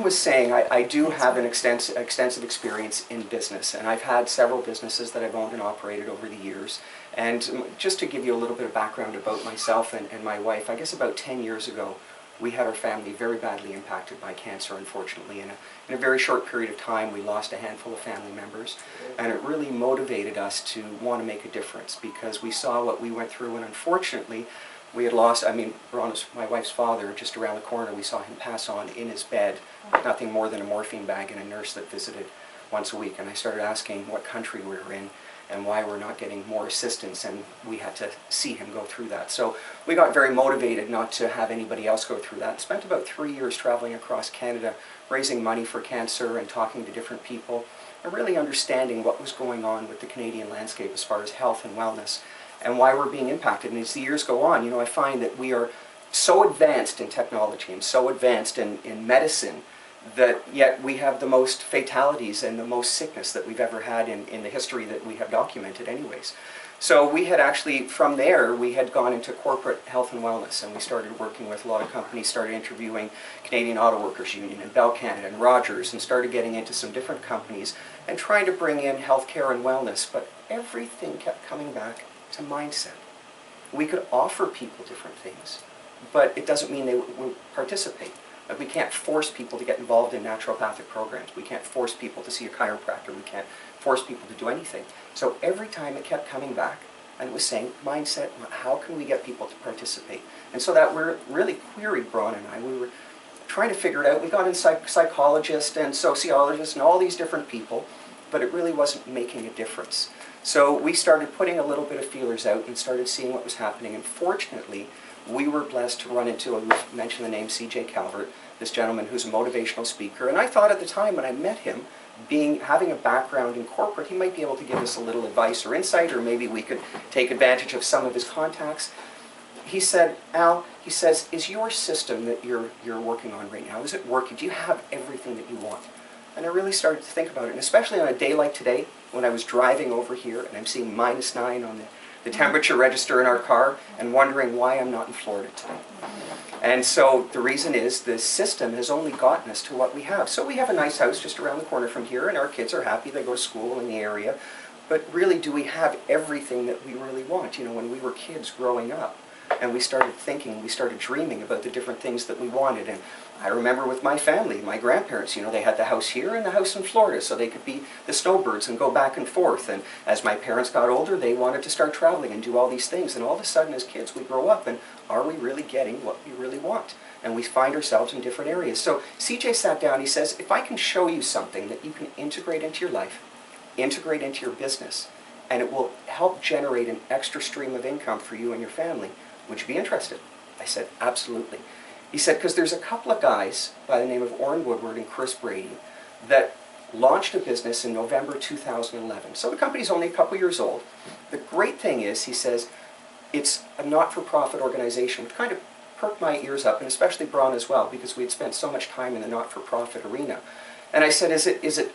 was saying, I do have an extensive experience in business, and I've had several businesses that I've owned and operated over the years. And just to give you a little bit of background about myself and my wife, I guess about 10 years ago, we had our family very badly impacted by cancer, unfortunately. In a very short period of time, we lost a handful of family members, and it really motivated us to want to make a difference, because we saw what we went through, and unfortunately, we had lost, I mean, my wife's father, just around the corner, we saw him pass on in his bed, nothing more than a morphine bag and a nurse that visited once a week. And I started asking what country we were in and why we're not getting more assistance, and we had to see him go through that. So we got very motivated not to have anybody else go through that. Spent about 3 years traveling across Canada, raising money for cancer and talking to different people, and really understanding what was going on with the Canadian landscape as far as health and wellness, and why we're being impacted. And as the years go on, I find that we are so advanced in technology and so advanced in medicine that yet we have the most fatalities and the most sickness that we've ever had in the history that we have documented anyways. So we had actually, from there, we had gone into corporate health and wellness, and we started working with a lot of companies, started interviewing Canadian Auto Workers Union and Bell Canada and Rogers, and started getting into some different companies and trying to bring in healthcare and wellness, but everything kept coming back to mindset. We could offer people different things, but it doesn't mean they would participate. Like, we can't force people to get involved in naturopathic programs. We can't force people to see a chiropractor. We can't force people to do anything. So every time it kept coming back, and it was saying, mindset, how can we get people to participate? And so that really queried Braun and I. We were trying to figure it out. We got in psychologists and sociologists and all these different people, but it really wasn't making a difference. So we started putting a little bit of feelers out and started seeing what was happening. And fortunately, we were blessed to run into, we've mentioned the name C.J. Calvert, this gentleman who's a motivational speaker. And I thought at the time when I met him, having a background in corporate, he might be able to give us a little advice or insight, or maybe we could take advantage of some of his contacts. He said, Al, he says, is your system that you're working on right now, is it working? Do you have everything that you want? And I really started to think about it, and especially on a day like today, when I was driving over here and I'm seeing -9 on the temperature register in our car, and wondering why I'm not in Florida today. And so the reason is the system has only gotten us to what we have. So we have a nice house just around the corner from here, and our kids are happy, they go to school in the area. But really, do we have everything that we really want? When we were kids growing up, and we started thinking, we started dreaming about the different things that we wanted. And I remember with my family, my grandparents, they had the house here and the house in Florida, so they could be the snowbirds and go back and forth. And as my parents got older, they wanted to start traveling and do all these things. And all of a sudden, as kids, we grow up, and are we really getting what we really want? And we find ourselves in different areas. So CJ sat down, he says, if I can show you something that you can integrate into your life, integrate into your business, and it will help generate an extra stream of income for you and your family, would you be interested? I said, absolutely. He said, because there's a couple of guys by the name of Orrin Woodward and Chris Brady that launched a business in November 2011. So the company's only a couple years old. The great thing is, he says, it's a not-for-profit organization, which kind of perked my ears up, and especially Braun as well, because we had spent so much time in the not-for-profit arena. And I said, is it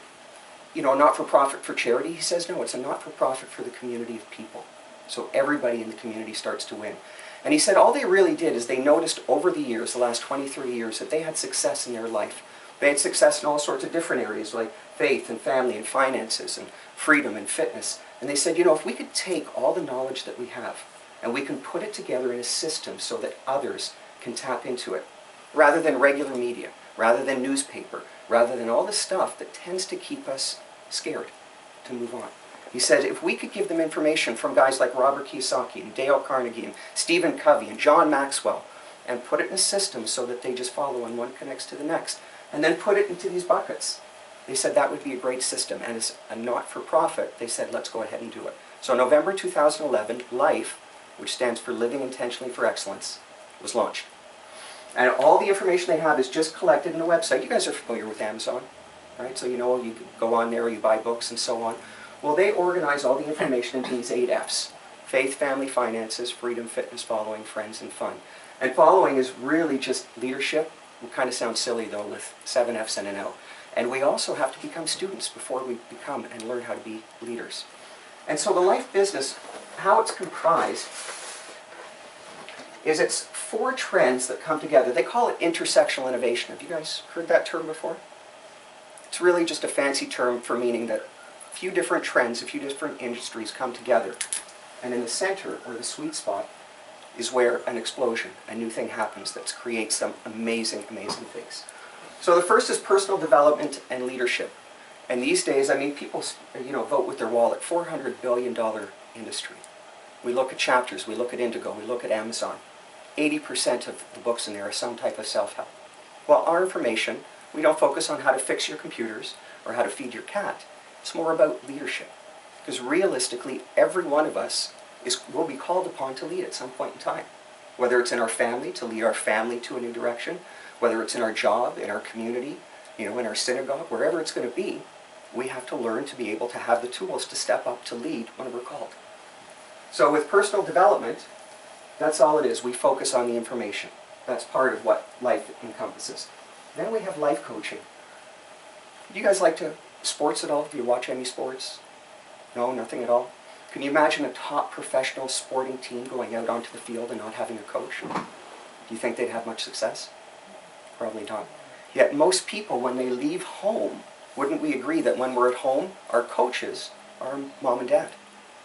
a not-for-profit for charity? He says, no, it's a not-for-profit for the community of people. So everybody in the community starts to win. And he said all they really did is they noticed over the years, the last 23 years, that they had success in their life. They had success in all sorts of different areas, like faith and family and finances and freedom and fitness. And they said, if we could take all the knowledge that we have and we can put it together in a system so that others can tap into it, rather than regular media, rather than newspaper, rather than all the stuff that tends to keep us scared to move on. He said if we could give them information from guys like Robert Kiyosaki and Dale Carnegie and Stephen Covey and John Maxwell, and put it in a system so that they just follow and one connects to the next, and then put it into these buckets, they said that would be a great system. And as a not-for-profit, they said let's go ahead and do it. So November 2011, LIFE, which stands for Living Intentionally for Excellence, was launched. And all the information they have is just collected in a website. You guys are familiar with Amazon, right? So you go on there, you buy books and so on. Well, they organize all the information into these 8 F's. Faith, family, finances, freedom, fitness, following, friends, and fun. And following is really just leadership. It kind of sounds silly, though, with 7 F's and an L. And we also have to become students before we become and learn how to be leaders. And so the life business, how it's comprised, is it's 4 trends that come together. They call it intersectional innovation. Have you guys heard that term before? It's really just a fancy term for meaning that a few different trends, a few different industries come together. And in the center, or the sweet spot, is where an explosion, a new thing happens that creates some amazing, amazing things. So the first is personal development and leadership. And these days, I mean, people, vote with their wallet. $400 billion industry. We look at Chapters, we look at Indigo, we look at Amazon. 80% of the books in there are some type of self-help. Well, our information, we don't focus on how to fix your computers or how to feed your cat. It's more about leadership. Because realistically, every one of us will be called upon to lead at some point in time. Whether it's in our family, to lead our family to a new direction, whether it's in our job, in our community, in our synagogue, wherever it's going to be, we have to learn to be able to have the tools to step up to lead when we're called. So with personal development, that's all it is. We focus on the information. That's part of what life encompasses. Then we have life coaching. Do you guys like sports at all? Do you watch any sports? No, nothing at all? Can you imagine a top professional sporting team going out onto the field and not having a coach? Do you think they'd have much success? Probably not. Yet most people, when they leave home, wouldn't we agree that when we're at home, our coaches are mom and dad?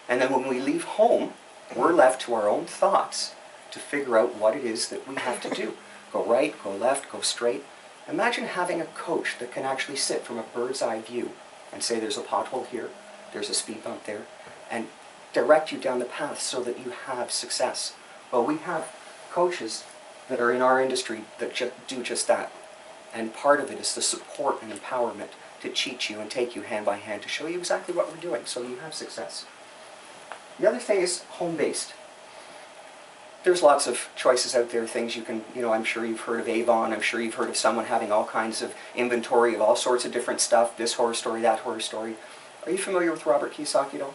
And then when we leave home, we're left to our own thoughts to figure out what it is that we have to do. Go right, go left, go straight. Imagine having a coach that can actually sit from a bird's eye view and say there's a pothole here, there's a speed bump there, and direct you down the path so that you have success. Well, we have coaches that are in our industry that do just that. And part of it is the support and empowerment to teach you and take you hand by hand to show you exactly what we're doing so you have success. The other thing is home-based. There's lots of choices out there, things you can, I'm sure you've heard of Avon, I'm sure you've heard of someone having all kinds of inventory of all sorts of different stuff, this horror story, that horror story. Are you familiar with Robert Kiyosaki at all?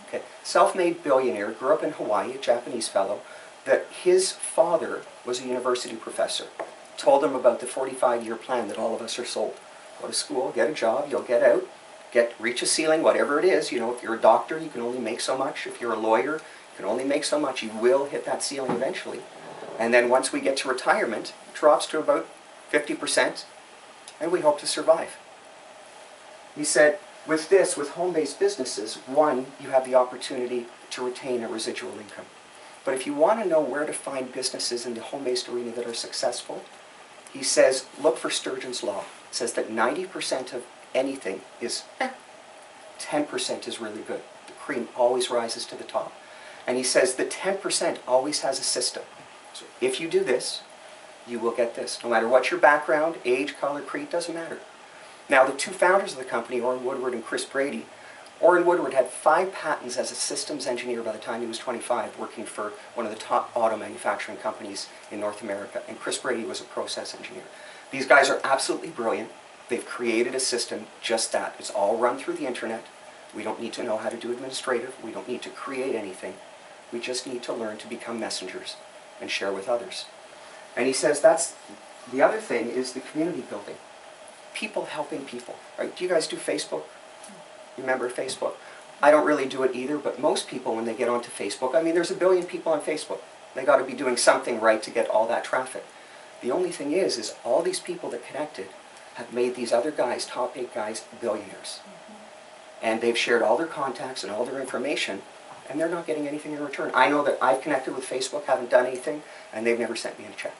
Okay, self-made billionaire, grew up in Hawaii, a Japanese fellow, that his father was a university professor. Told him about the 45-year plan that all of us are sold. Go to school, get a job, you'll get out, reach a ceiling, whatever it is. If you're a doctor, you can only make so much. If you're a lawyer, you can only make so much. You will hit that ceiling eventually. And then once we get to retirement, it drops to about 50%, and we hope to survive. He said, with home-based businesses, one, you have the opportunity to retain a residual income. But if you want to know where to find businesses in the home-based arena that are successful, he says, look for Sturgeon's Law. It says that 90% of anything is 10% is really good. The cream always rises to the top. And he says the 10% always has a system. So if you do this, you will get this. No matter what your background, age, color, creed, doesn't matter. Now, the 2 founders of the company, Orrin Woodward and Chris Brady, Orrin Woodward had 5 patents as a systems engineer by the time he was 25, working for one of the top auto manufacturing companies in North America, and Chris Brady was a process engineer. These guys are absolutely brilliant. They've created a system just that. It's all run through the internet. We don't need to know how to do administrative. We don't need to create anything. We just need to learn to become messengers and share with others. And he says that's the other thing is the community building. People helping people. Right? Do you guys do Facebook? Remember Facebook? I don't really do it either, but most people when they get onto Facebook, there's 1 billion people on Facebook. They got to be doing something right to get all that traffic. The only thing is all these people that connected have made these other guys, top 8 guys, billionaires. And they've shared all their contacts and all their information, and they're not getting anything in return. I know that I've connected with Facebook, haven't done anything, and they've never sent me a check.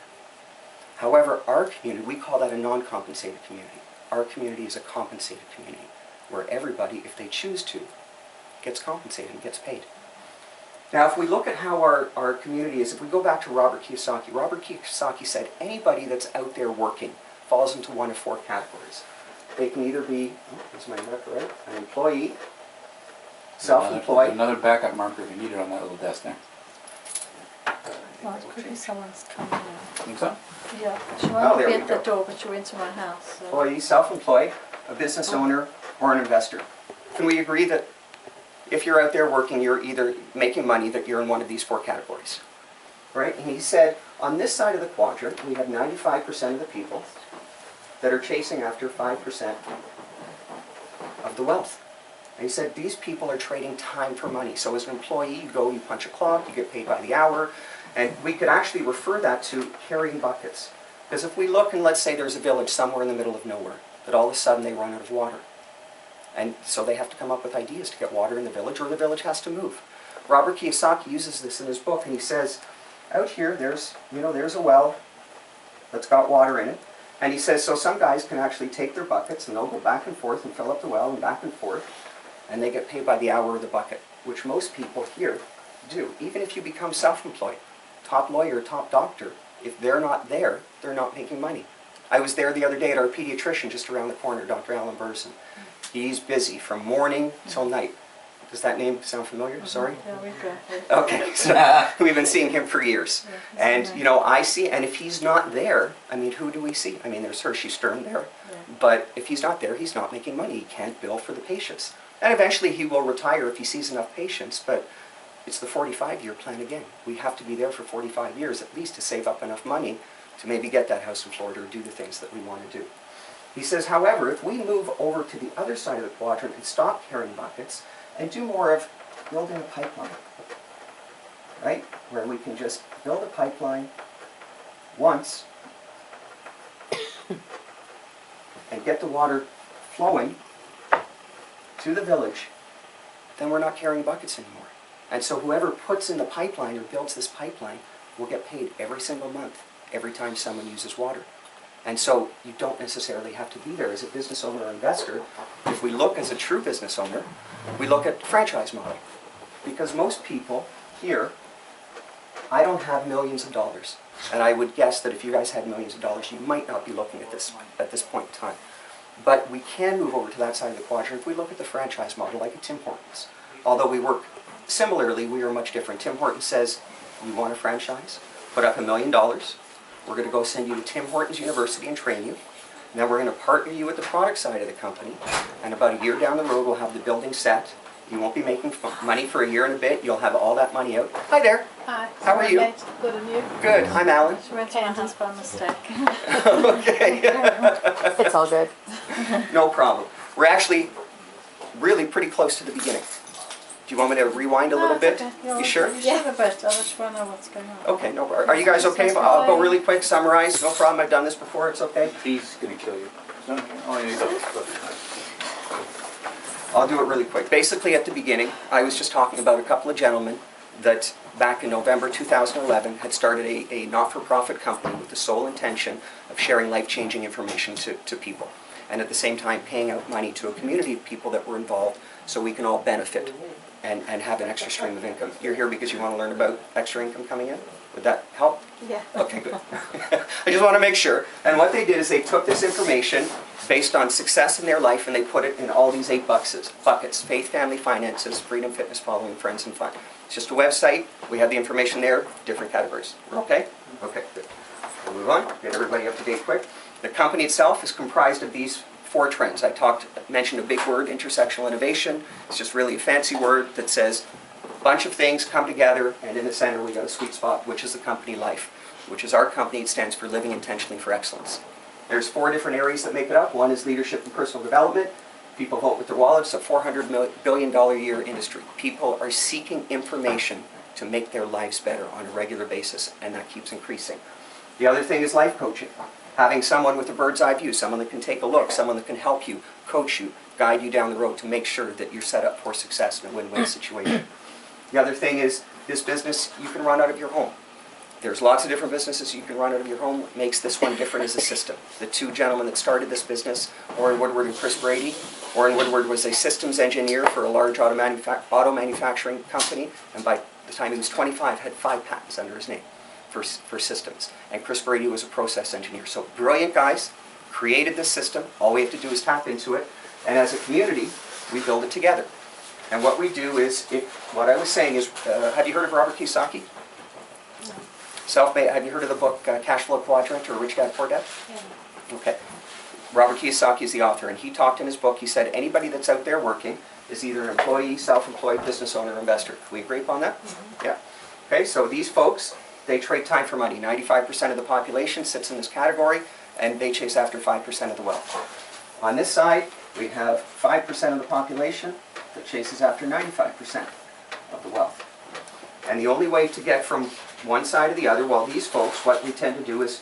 However, our community, we call that a non-compensated community. Our community is a compensated community, where everybody, if they choose to, gets compensated and gets paid. Now, if we look at how our community is, if we go back to Robert Kiyosaki said anybody that's out there working falls into one of 4 categories. They can either be, is my marker right? An employee, self-employed. Another backup marker if you need it on that little desk there. Well, it could be someone's coming now. Think so? Yeah, she Oh, won't there be we at the go. door, but you're into my house. So. Employee, self-employed, a business owner, or an investor. Can we agree that if you're out there working, you're either making money, that you're in one of these 4 categories? Right? And he said, on this side of the quadrant, we have 95% of the people that are chasing after 5% of the wealth. And he said, these people are trading time for money. So as an employee, you go, you punch a clock, you get paid by the hour, And we could actually refer that to carrying buckets. Because if we look and let's say there's a village somewhere in the middle of nowhere, that all of a sudden they run out of water. And so they have to come up with ideas to get water in the village, or the village has to move. Robert Kiyosaki uses this in his book, and he says, out here there's a well that's got water in it. And he says, so some guys can actually take their buckets and they'll go back and forth and fill up the well and back and forth, and they get paid by the hour of the bucket, which most people here do. Even if you become self-employed, top lawyer, top doctor, if they're not there, they're not making money. I was there the other day at our pediatrician just around the corner, Dr. Allan STP. He's busy from morning till night. Does that name sound familiar? Sorry? Yeah, we've got it. Okay, so we've been seeing him for years. Yeah, And, you know, I see, and if he's not there, I mean, who do we see? I mean, there's Hershey Stern there. Yeah. But if he's not there, he's not making money. He can't bill for the patients. And eventually he will retire if he sees enough patients, but it's the 45-year plan again. We have to be there for 45 years at least to save up enough money to maybe get that house in Florida or do the things that we want to do. He says, however, if we move over to the other side of the quadrant and stop carrying buckets and do more of building a pipeline, right? Where we can just build a pipeline once and get the water flowing to the village, then we're not carrying buckets anymore. And so whoever puts in the pipeline or builds this pipeline will get paid every single month, every time someone uses water. And so you don't necessarily have to be there as a business owner or investor. If we look as a true business owner, we look at franchise model. Because most people here, I don't have millions of dollars. And I would guess that if you guys had millions of dollars, you might not be looking at this point in time. But we can move over to that side of the quadrant if we look at the franchise model like a Tim Hortons. Although we work similarly, we are much different. Tim Hortons says, you want a franchise? Put up $1 million. We're going to go send you to Tim Hortons University and train you. And then we're going to partner you with the product side of the company. And about a year down the road, we'll have the building set. You won't be making money for a year and a bit. You'll have all that money out. Hi there. Hi. How are you? Good, and you? Good. I'm Alan. She went to my house by mistake. Okay. It's all good. No problem. We're actually really pretty close to the beginning. Do you want me to rewind a little bit? Okay. You sure? Yeah, a bit. I just want to know what's going on. Okay, no problem. Are you guys okay? I'll go really quick, summarize. No problem. I've done this before. It's okay. He's gonna kill you. No, oh, yeah, I'll do it really quick. Basically, at the beginning, I was just talking about a couple of gentlemen that back in November 2011 had started a not-for-profit company with the sole intention of sharing life-changing information to people, and at the same time paying out money to a community of people that were involved so we can all benefit and have an extra stream of income. You're here because you want to learn about extra income coming in? Would that help? Yeah. Okay, good. I just want to make sure. And what they did is they took this information based on success in their life and they put it in all these 8 buckets: faith, family, finances, freedom, fitness, following, friends, and fun. It's just a website. We have the information there, different categories. Okay? Okay, good. We'll move on, get everybody up to date quick. The company itself is comprised of these 4 trends. I mentioned a big word, intersectional innovation. It's just really a fancy word that says a bunch of things come together, and in the center we got a sweet spot, which is the company LIFE, which is our company. It stands for Living Intentionally for Excellence. There's 4 different areas that make it up. One is leadership and personal development. People vote with their wallets. It's a $400 billion a year industry. People are seeking information to make their lives better on a regular basis, and that keeps increasing. The other thing is life coaching. Having someone with a bird's eye view, someone that can take a look, someone that can help you, coach you, guide you down the road to make sure that you're set up for success in a win-win situation. The other thing is this business you can run out of your home. There's lots of different businesses you can run out of your home. What makes this one different is a system. The 2 gentlemen that started this business, Orrin Woodward and Chris Brady. Orrin Woodward was a systems engineer for a large auto manufacturing company, and by the time he was 25 had 5 patents under his name for systems. And Chris Brady was a process engineer. So brilliant guys, created this system. All we have to do is tap into it. And as a community, we build it together. And what we do is, what I was saying is, have you heard of Robert Kiyosaki? No. Self-made. Have you heard of the book Cash Flow Quadrant or Rich Dad Poor Dad? Yeah. Okay. Robert Kiyosaki is the author, and he talked in his book, he said anybody that's out there working is either an employee, self-employed, business owner, or investor. Can we agree upon that? Mm-hmm. Yeah. Okay, so these folks, they trade time for money. 95% of the population sits in this category, and they chase after 5% of the wealth. On this side, we have 5% of the population that chases after 95% of the wealth. And the only way to get from one side or the other. Well, these folks, what we tend to do is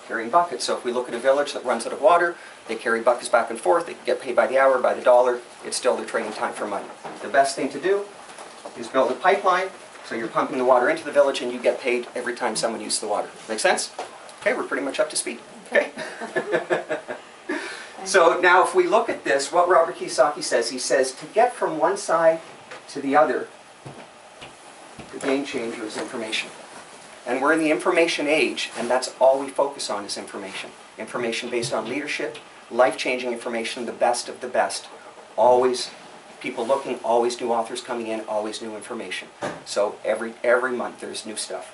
carrying buckets. So if we look at a village that runs out of water, they carry buckets back and forth. They get paid by the hour, by the dollar. It's still their trading time for money. The best thing to do is build a pipeline, so you're pumping the water into the village and you get paid every time someone uses the water. Make sense? Okay, we're pretty much up to speed. Okay. So now if we look at this, what Robert Kiyosaki says, he says to get from one side to the other, the game changer is information. And we're in the information age, and that's all we focus on is information. Information based on leadership, life-changing information, the best of the best. Always people looking, always new authors coming in, always new information. So every month there's new stuff.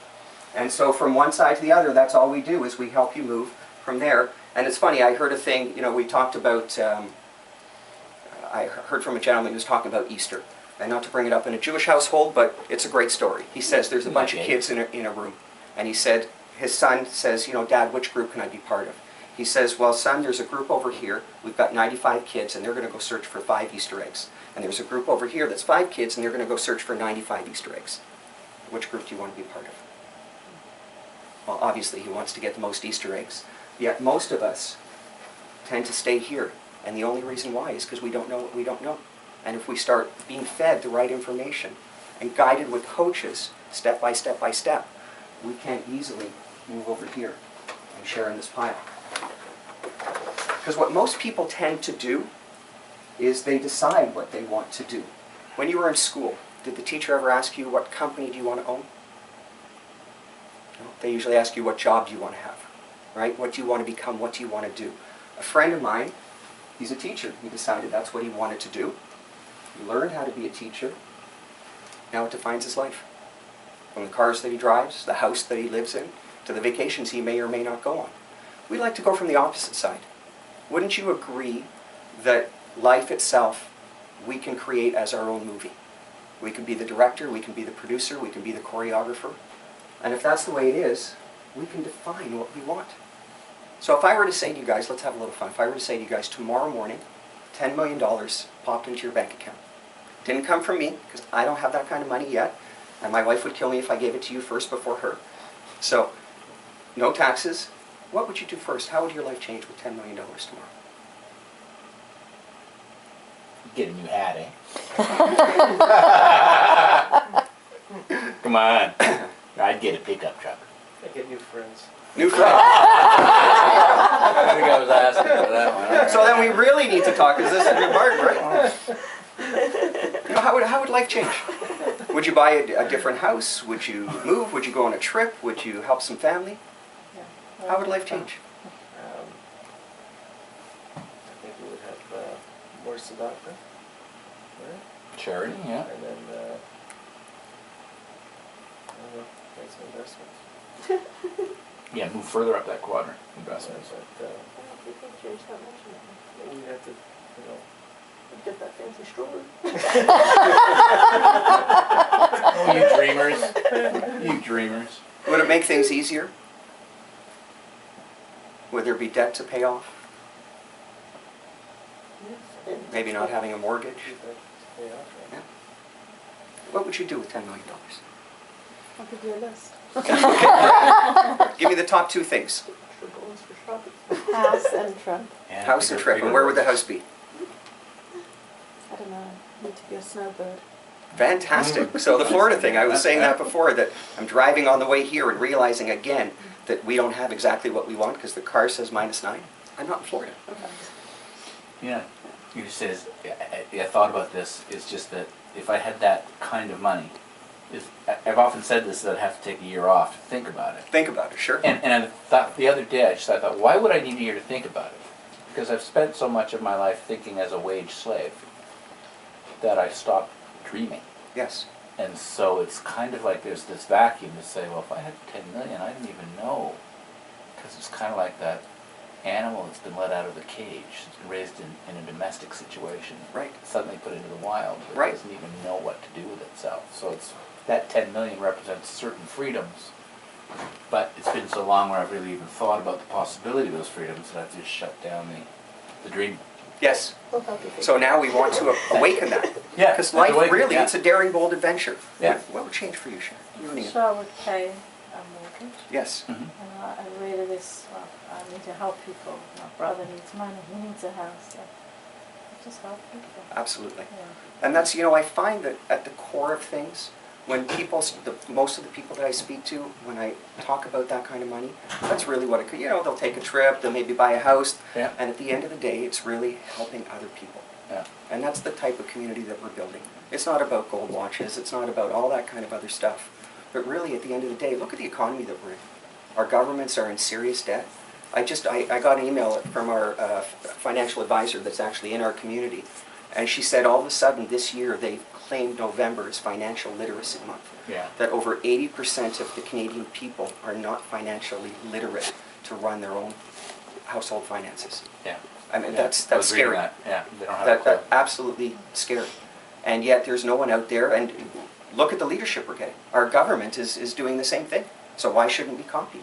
And so from one side to the other, that's all we do is we help you move from there. And it's funny, I heard a thing, you know, we talked about, I heard from a gentleman who was talking about Easter. And not to bring it up in a Jewish household, but it's a great story. He says there's a bunch of kids in a room. And he said, his son says, you know, Dad, which group can I be part of? He says, well, son, there's a group over here. We've got 95 kids, and they're going to go search for 5 Easter eggs. And there's a group over here that's 5 kids, and they're going to go search for 95 Easter eggs. Which group do you want to be part of? Well, obviously, he wants to get the most Easter eggs. Yet most of us tend to stay here. And the only reason why is because we don't know what we don't know. And if we start being fed the right information and guided with coaches, step by step by step, we can easily move over here and share in this pile. Because what most people tend to do is they decide what they want to do. When you were in school, did the teacher ever ask you what company do you want to own? No. They usually ask you what job do you want to have, right? What do you want to become? What do you want to do? A friend of mine, he's a teacher. He decided that's what he wanted to do. He learned how to be a teacher. Now it defines his life. From the cars that he drives, the house that he lives in, to the vacations he may or may not go on. We like to go from the opposite side. Wouldn't you agree that life itself, we can create as our own movie? We can be the director, we can be the producer, we can be the choreographer. And if that's the way it is, we can define what we want. So if I were to say to you guys, let's have a little fun. If I were to say to you guys, tomorrow morning, $10 million popped into your bank account. Didn't come from me, because I don't have that kind of money yet. And my wife would kill me if I gave it to you first before her. So, no taxes. What would you do first? How would your life change with $10 million tomorrow? Get a new hat, eh? Come on. I'd get a pickup truck. I get new friends. New friends. I think I was asking for that one. All right. So then we really need to talk, because this is good Mark, right? You know, how would life change? Would you buy a different house? Would you move? Would you go on a trip? Would you help some family? Yeah. How would life change? I think we would have more tzedakah, right? Charity, yeah. And then, I don't know, make some investments. Yeah, move further up that quadrant. Investments. But, I don't think they changed that much in that. we have to, you know, Get that fancy stroller. Oh, you dreamers. You dreamers. Would it make things easier? Would there be debt to pay off? Maybe not having a mortgage? keep that pay off, right? Yeah. What would you do with $10 million? I'll give you a list. Give me the top 2 things. For goals for shopping. House and trip. Yeah, House and trip. And where would the house be? I don't know. Need to be a snowbird. Fantastic. So the Florida thing, I was saying that before, that I'm driving on the way here and realizing again that we don't have exactly what we want because the car says -9. I'm not in Florida. Yeah. You says, I thought about this, it's just that if I had that kind of money, I've often said this, that I'd have to take a year off to think about it. Think about it, sure. And I thought the other day, I thought, why would I need a year to think about it? Because I've spent so much of my life thinking as a wage slave that I stopped dreaming. Yes. And so it's kind of like there's this vacuum to say, well, if I had 10 million, I didn't even know. Because it's kind of like that animal that's been let out of the cage, it's been raised in a domestic situation, Right. suddenly put into the wild, but Right. doesn't even know what to do with itself. So it's that 10 million represents certain freedoms, but it's been so long where I've really even thought about the possibility of those freedoms that I've just shut down the dream. Yes. We'll help you think. So now we want to awaken that. Yeah, Because life awaken, really, yeah. it's a daring, bold adventure. Yeah. What would change for you, Sharon? You and Ian? So I would pay good. Yes. Mhm. I really this. I need to help people. My brother needs money. He needs a house. So I just help people. Absolutely. Yeah. And that's, I find that at the core of things, when people, most of the people that I speak to, when I talk about that kind of money, that's really what it could, they'll take a trip, they'll maybe buy a house, Yeah. and at the end of the day, it's really helping other people. Yeah. And that's the type of community that we're building. It's not about gold watches, it's not about all that kind of other stuff. But really, at the end of the day, look at the economy that we're in. Our governments are in serious debt. I got an email from our financial advisor that's actually in our community, and she said all of a sudden this year they've claimed November as Financial Literacy Month. Yeah. That over 80% of the Canadian people are not financially literate to run their own household finances. Yeah. I mean, Yeah. that's I was reading scary. that. Yeah, they don't have a clue. That absolutely scary. And yet there's no one out there, and look at the leadership we're getting. Our government is doing the same thing. So why shouldn't we copy?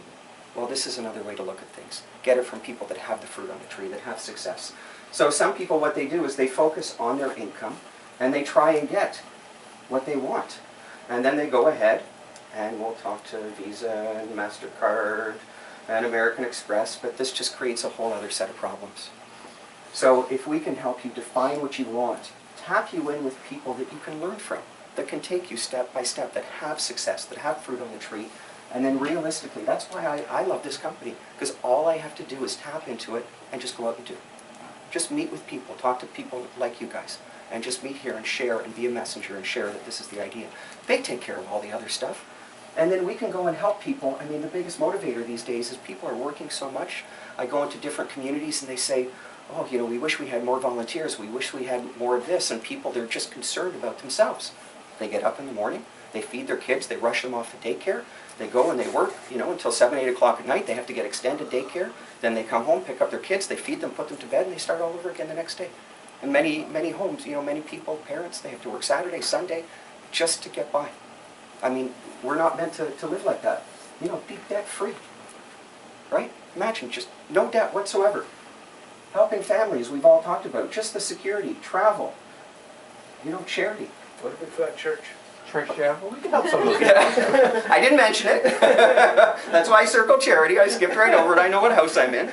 Well, this is another way to look at things. Get it from people that have the fruit on the tree, that have success. So some people, what they do is they focus on their income, and they try and get what they want. And then they go ahead, and we'll talk to Visa and MasterCard and American Express, but this just creates a whole other set of problems. So if we can help you define what you want, tap you in with people that you can learn from, that can take you step by step, that have success, that have fruit on the tree, and then realistically, that's why I love this company, because all I have to do is tap into it and just go out and do. Just meet with people, talk to people like you guys, and just meet here and share and be a messenger and share that this is the idea. They take care of all the other stuff. And then we can go and help people. I mean, the biggest motivator these days is people are working so much. I go into different communities and they say, oh, we wish we had more volunteers. We wish we had more of this. And people, they're just concerned about themselves. They get up in the morning, they feed their kids, they rush them off to daycare. They go and they work, until 7, 8 o'clock at night. They have to get extended daycare. Then they come home, pick up their kids, they feed them, put them to bed, and they start all over again the next day. And many homes, many people, parents, they have to work Saturday, Sunday, just to get by. I mean, we're not meant to live like that. Be debt-free, right? Imagine just no debt whatsoever. Helping families, we've all talked about. Just the security, travel, charity. What if we've got church? Church, yeah, well, we can help some of those guys. I didn't mention it. That's why I circled charity. I skipped right over it. I know what house I'm in.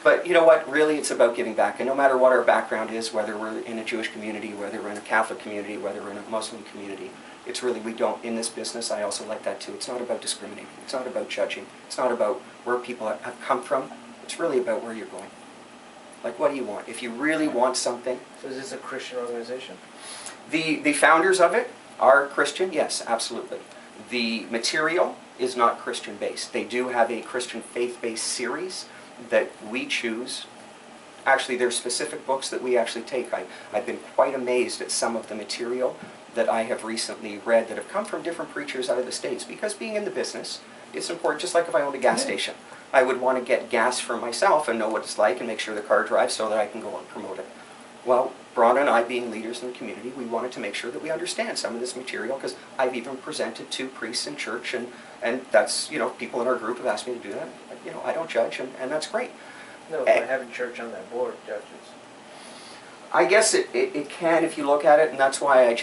But you know what? Really, it's about giving back. And no matter what our background is, whether we're in a Jewish community, whether we're in a Catholic community, whether we're in a Muslim community, it's really, we don't, in this business, I also like that too. It's not about discriminating. It's not about judging. It's not about where people have come from. It's really about where you're going. Like, what do you want? If you really want something. So is this a Christian organization? The founders of it are Christian, yes, absolutely. The material is not Christian-based. They do have a Christian faith-based series that we choose. Actually, there's specific books that we actually take. I've been quite amazed at some of the material that I have recently read that have come from different preachers out of the States, because being in the business, it's important. Just like if I owned a gas station, I would want to get gas for myself and know what it's like and make sure the car drives so that I can go and promote it. Well, Bronna and I, being leaders in the community, we wanted to make sure that we understand some of this material, because I've even presented to priests in church, and that's, people in our group have asked me to do that. I don't judge, and that's great. No, but having church on that board judges. I guess it can if you look at it, and that's why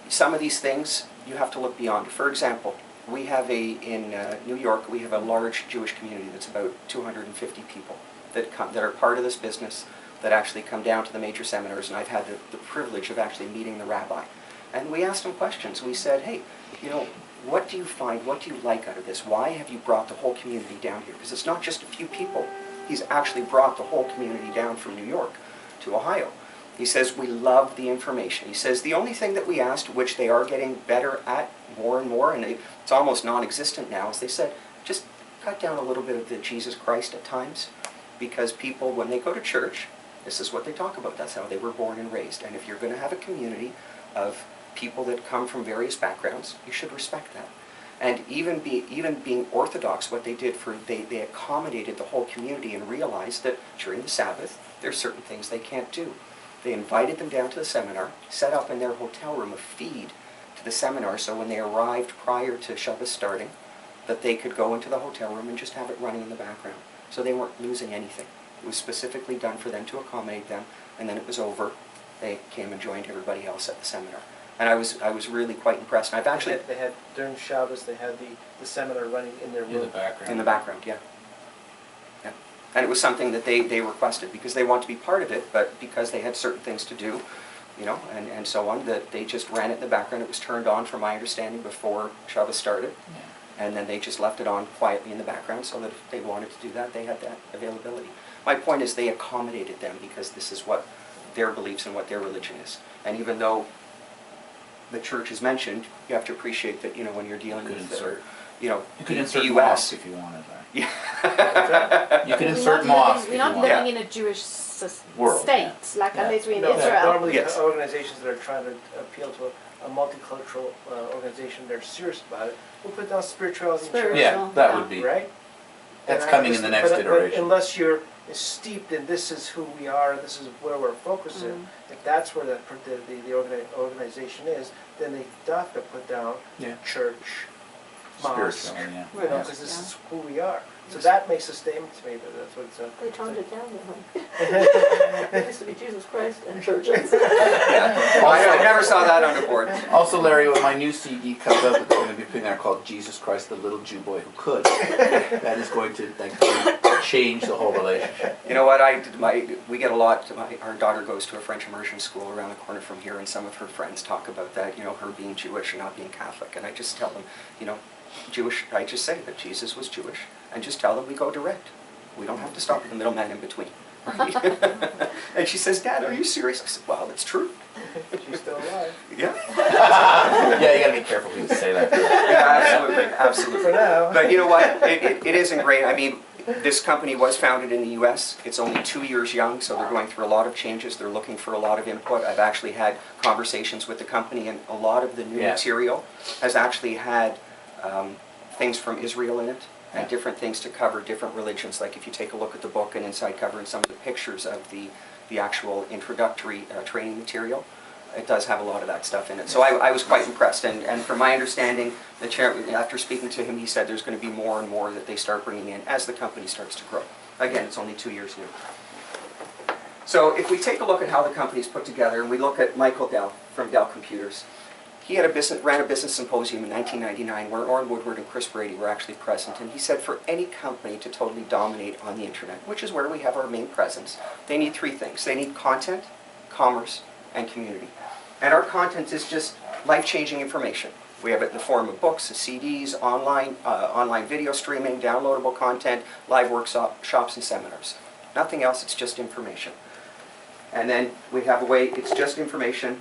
some of these things, you have to look beyond. For example, we have in New York, we have a large Jewish community that's about 250 people that are part of this business, that actually come down to the major seminars, and I've had the privilege of actually meeting the rabbi. And we asked him questions. We said, hey, what do you find, what do you like out of this? Why have you brought the whole community down here? Because it's not just a few people. He's actually brought the whole community down from New York to Ohio. He says, we love the information. He says, the only thing that we asked, which they are getting better at more and more, and it's almost non-existent now, is they said, just cut down a little bit of the Jesus Christ at times, because people, when they go to church, this is what they talk about. That's how they were born and raised. And if you're going to have a community of people that come from various backgrounds, you should respect that. And even being Orthodox, what they did they accommodated the whole community and realized that during the Sabbath, there's certain things they can't do. They invited them down to the seminar, set up in their hotel room a feed to the seminar, so when they arrived prior to Shabbos starting, that they could go into the hotel room and just have it running in the background. So they weren't losing anything. It was specifically done for them to accommodate them, and then it was over. They came and joined everybody else at the seminar. And I was really quite impressed. And I've actually They had during Shabbos, they had the seminar running in their In the room. background. in the background, yeah. Yeah. And it was something that they requested because they want to be part of it, but because they had certain things to do, you know, and so on, that they just ran it in the background. It was turned on, from my understanding, before Shabbos started. Yeah. And then they just left it on quietly in the background so that if they wanted to do that, they had that availability. My point is they accommodated them because this is what their beliefs and what their religion is. And even though the church is mentioned, you have to appreciate that, you know, when you're dealing You could with, insert- you know, You could the insert US. mosque if you wanted, right? Yeah. You could We're insert not mosque living, if we're you not want. living Yeah. in a Jewish World, state, like Yeah. unless we're in No, Israel. normally Yes. organizations that are trying to appeal to a multicultural organization, they're serious about it, will put down spirituality in church. Yeah, that Yeah. would be, Right? that's And coming in the next but iteration. unless you're steeped in this is who we are, this is where we're focusing, if that's where the organization is, then they have to put down Yeah. church, mosque, Spiritual, yeah. you know, because this is who we are. So that makes a statement to me that that's what it's. They toned it down, it used to be Jesus Christ and churches. Yeah. I never saw that on the board. Also, Larry, when my new CD comes out, it's going to be putting there called Jesus Christ, the Little Jew Boy Who Could. That is going to change the whole relationship. You know what, we get a lot, our daughter goes to a French immersion school around the corner from here, and some of her friends talk about that, you know, her being Jewish and not being Catholic. And I just tell them, you know, I just say that Jesus was Jewish, and just tell them we go direct. We don't have to stop at the middleman in between. And she says, Dad, are you serious? I said, well, it's true. She's still alive. Yeah. Yeah, you got to be careful when you say that. Yeah, absolutely, absolutely. For now. But you know what, it isn't great. I mean, this company was founded in the US. It's only 2 years young, so they're going through a lot of changes. They're looking for a lot of input. I've actually had conversations with the company, and a lot of the new Yeah. material has actually had things from Israel in it, and different things to cover different religions. Like if you take a look at the book and inside cover and some of the pictures of the actual introductory training material, it does have a lot of that stuff in it. So I was quite impressed, and from my understanding, the chair, after speaking to him, he said there's going to be more and more that they start bringing in as the company starts to grow. Again, it's only 2 years new. So if we take a look at how the company's put together, and we look at Michael Dell from Dell Computers, he had ran a business symposium in 1999 where Orrin Woodward and Chris Brady were actually present, and he said for any company to totally dominate on the internet, which is where we have our main presence, they need 3 things. They need content, commerce, and community. And our content is just life-changing information. We have it in the form of books, CDs, online video streaming, downloadable content, live workshops and seminars. Nothing else, it's just information. And then we have a way, it's just information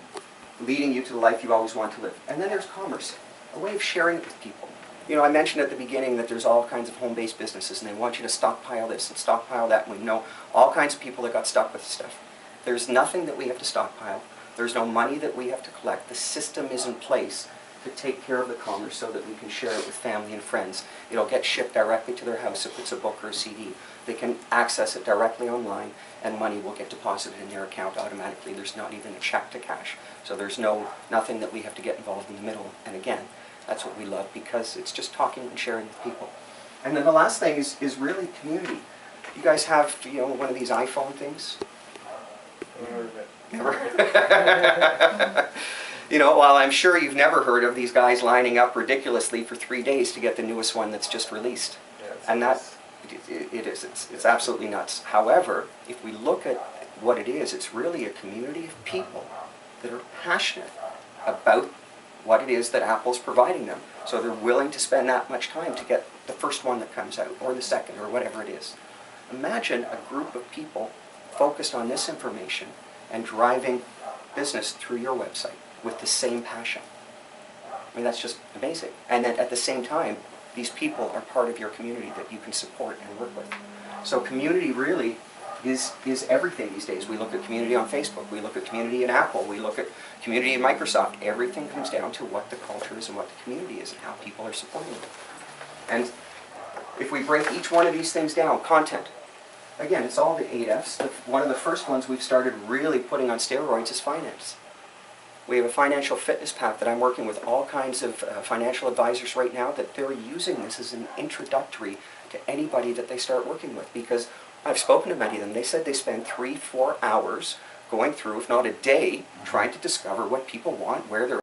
leading you to the life you always want to live. And then there's commerce, a way of sharing it with people. You know, I mentioned at the beginning that there's all kinds of home-based businesses, and they want you to stockpile this and stockpile that, and we know all kinds of people that got stuck with stuff. There's nothing that we have to stockpile. There's no money that we have to collect. The system is in place to take care of the commerce so that we can share it with family and friends. It'll get shipped directly to their house if it's a book or a CD. They can access it directly online, and money will get deposited in their account automatically. There's not even a check to cash. So there's nothing that we have to get involved in the middle. And again, that's what we love, because it's just talking and sharing with people. And then the last thing is really community. You guys have, you know, one of these iPhone things? Never? You know, while I'm sure you've never heard of these guys lining up ridiculously for 3 days to get the newest one that's just released. And that, it's absolutely nuts. However, if we look at what it is, it's really a community of people that are passionate about what it is that Apple's providing them. So they're willing to spend that much time to get the first one that comes out, or the second, or whatever it is. Imagine a group of people focused on this information and driving business through your website with the same passion. I mean, that's just amazing. And then at the same time, these people are part of your community that you can support and work with. So community really is everything these days. We look at community on Facebook, we look at community in Apple, we look at community in Microsoft. Everything comes down to what the culture is and what the community is and how people are supporting it. And if we break each one of these things down, content, again, it's all the 8 Fs. One of the first ones we've started really putting on steroids is finance. We have a financial fitness pack that I'm working with all kinds of financial advisors right now that they're using this as an introductory to anybody that they start working with, because I've spoken to many of them. They said they spend 3-4 hours going through, if not a day, trying to discover what people want, where they're